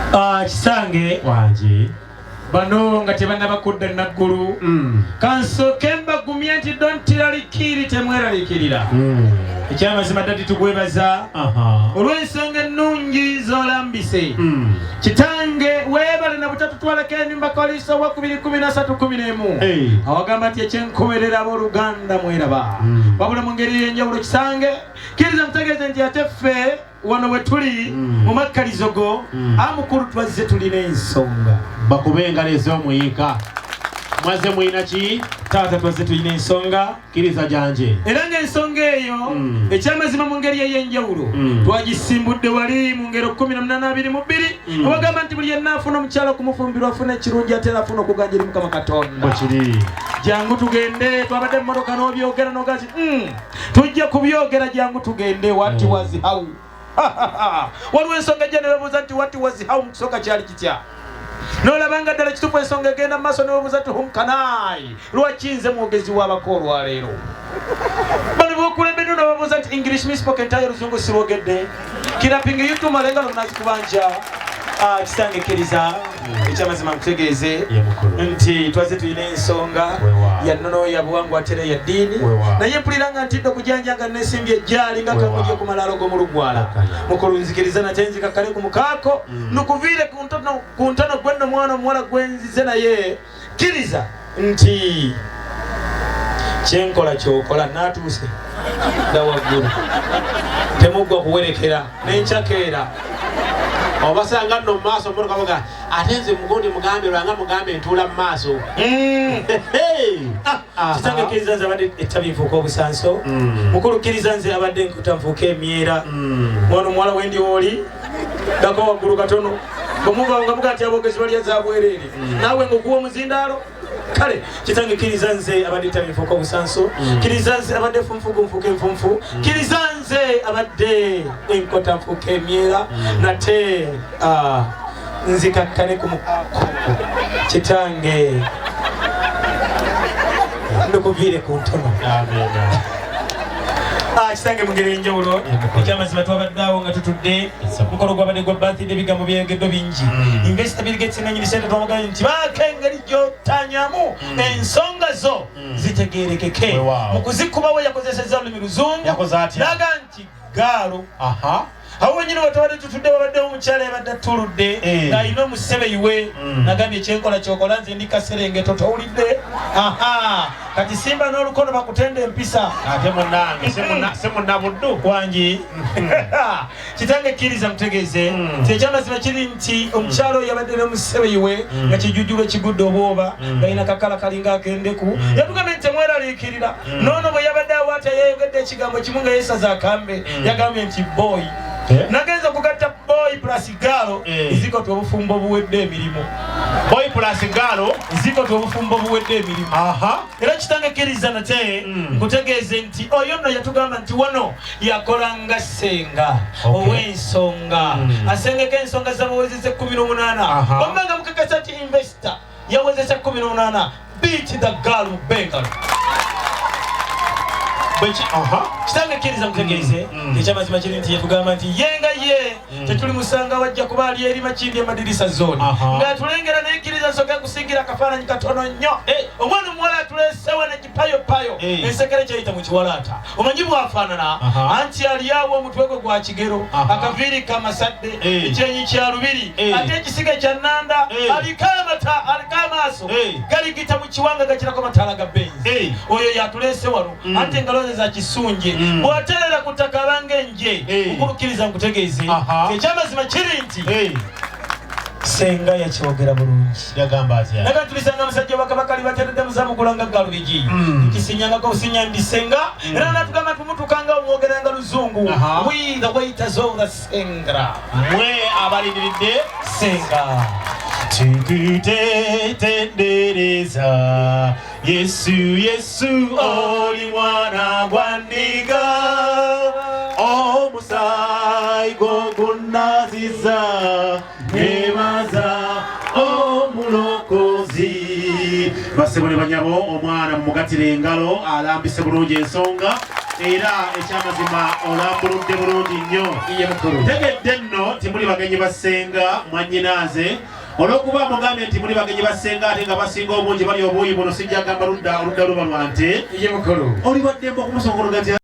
Kisange wanje bano nga tebanaba kudda naggulu kansooke mbagumya nti dontiraliikiri temweralikirira ekyamazima ddati tugwebaza olw'ensonga ennungi z'olambise kitange weebale na butatutwalako ennyumba Kaliisa wa 2013 awagamba nti ekyenkomerera abooluganda mweraba wabula mu ngeri y'enjawulo kisange kkiriza mutegeeze nti ate ffe wano we tuli mu makkalizo go amukulu twazze tulina ensonga bakube engalo ez'omuyika mwaze muyina ki taata twazze tulina ensonga kkiriza gyanje era ng'ensonga eyo ekyamazima mu ngeri ey'enjawulo twagisimbudde wali mu ngero 18:2 abagamba nti buli yenna afuna omukyala okumufumbirwa afuna ekirungi ate era afuna okuganjira Mukama Katonda bwekiri jangu tugende twabadde mmotoka n'obyogera n'ogazi tujja kubyogera jangu tugende what was how waliwo ensonga ejja ne babuuza nti what was how mu kusooka kyali kitya n'olabanga ddala kituufu ensonga egenda mu maaso ne babuuza nti humkanai lwaki nze mwogezi w'abako olwaleero bano bokulembedde ne babuuza nti English me spoken tayo Luzungu sibogedde kirapinga yutumalenga lomunazi kubanja kisange kkiriza ekyamazima nkutegeeze nti twazze tulina ensonga ya nnono ya buwangwa ate era ya ddiini naye mpuliranga ntidde okujanja nga nesimbye ejjaali nga kamulye ku malaalo g'omulugwala mukulunzikiriza nate nzikakkale ku mukaako nukuviire ku ntono gwe nno mwana omuwala gwenzize naye kkiriza nti kyenkola kyokola naatuuse dda waggulu temuggwa kuwerekera n'encakeera obasanga nno mu maaso mmotoka boga ate nze mugundi mugambe lwanga mugambe ntuula mu maaso kitange kkiriza nze abadde ettabi nfuuka obusanso mukulu kkiriza nze abadde nkuta nfuuka emyera mwana omuwala wendi wooli dako waggulu katono bwemuva nga muga nti aboogezi balya za bwereere naawe ngaokuwa omuzindaalo kale kitange kkiriza nze abadde ettabi nfuuka obusanso kkiriza nze abadde funfugu nfuuka enfunfu kkiriza nze abadde enkota nfuuka emyera nate nzikakkane ku kitange ndukuviire ku ntono kisange mu ngeri enjawulo ekyamazima twabaddeawo nga tutudde mukolo gwabadde gwa birthday ebigambo byeyogeddwa bingi investor Bill Gates nannyini sente twamugambye nti baako engeri gy'otanyamu ensonga zo zitegeerekeke mu kuzikubawo yakozesezza olulimi Luzungu naga nti gaalo awo wenyini wetubadde tutudde wabaddewo omukyala yabadde atuludde ng'alina omusebeyiwe nagambye ekyenkola kyokola nze ndi Kaserengeto towulidde kati simba n'olukono bakutenda empisa ate munnange se munnabuddu wangi kitange kkiriza mutegeeze nti ekyamazima kiri nti omukyala oyo yabadde n'omusebeyiwe nga kijujjulo ekigudde obwoba ng'alina kakala kalinga akendeku yatugambye nti temweraliikirira noono bwe yabadde awaata yayogedde ekigambo kimu nga yeesaza akambe yagambye nti boy nagenza kugatta boy plus galo iziko tu obufumbo buwedde emirimu boy plus galo iziko tu obufumbo buwedde emirimu era kitange kkiriza nate nkutegeeze nti oyo nno yatugamba nti wano yakolanga senga ow'ensonga asengeko ensonga zabawezese 18 ombanga mukakasa nti investor yawezese 18 beat the girl mu Bengalo kitange kkiriza mutegeeze ekyamazima kiri nti yetugamba nti yenga ye tetuli musanga wajja kuba ali eri Makindi emadirisa zooni ng'atulengera naye kkiriza nsooka kusingira akafaananyi katono nnyo omwana omuwala atuleesewo nekipayopayo ensekere kyeyita mu kiwalaata omanyi bwafaanana anti ali awo omutwe gwe gwa kigero akaviiri kamasadde ekyenyi kya lubiri ate ekisiga kya nnanda aliko amaaso galigita mu kiwanga gakirako mataala ga benzi oyo yatuleese wano anti engalo za kisunje bw'aterera ku ttaka abanga enje okulukkiriza nkutegeeze ekyamazima kiri nti senga yakyogera bulungi yagamba atya naga tulisanga musajja bakabakali bateredde muzamukulanga galubigi kisinyangako obusinya ndi senga era natugamba tumutukanga omwogeranga Luzungu we the waiters of the sengra mwe abalindiridde senga tukutendereza Yesu Yesu oli mwana gwa Ndiga omusaayi gw'ogunnaziza nebaza omulokozi basebole banyabo omwana mumugatire engalo alambise bulungi ensonga era ekyamazima olambuludde bulungi nnyo. Iye mukulu. Tegedde nno timuli bagenyi basenga mwannyinaaze olw'okuba mugambye nti muli bagenyi basenga ate nga basinga obungi bali obuuyi buno sijja gamba oludda luba lwante. Iye mukulu. Oli baddemba okumusongologatya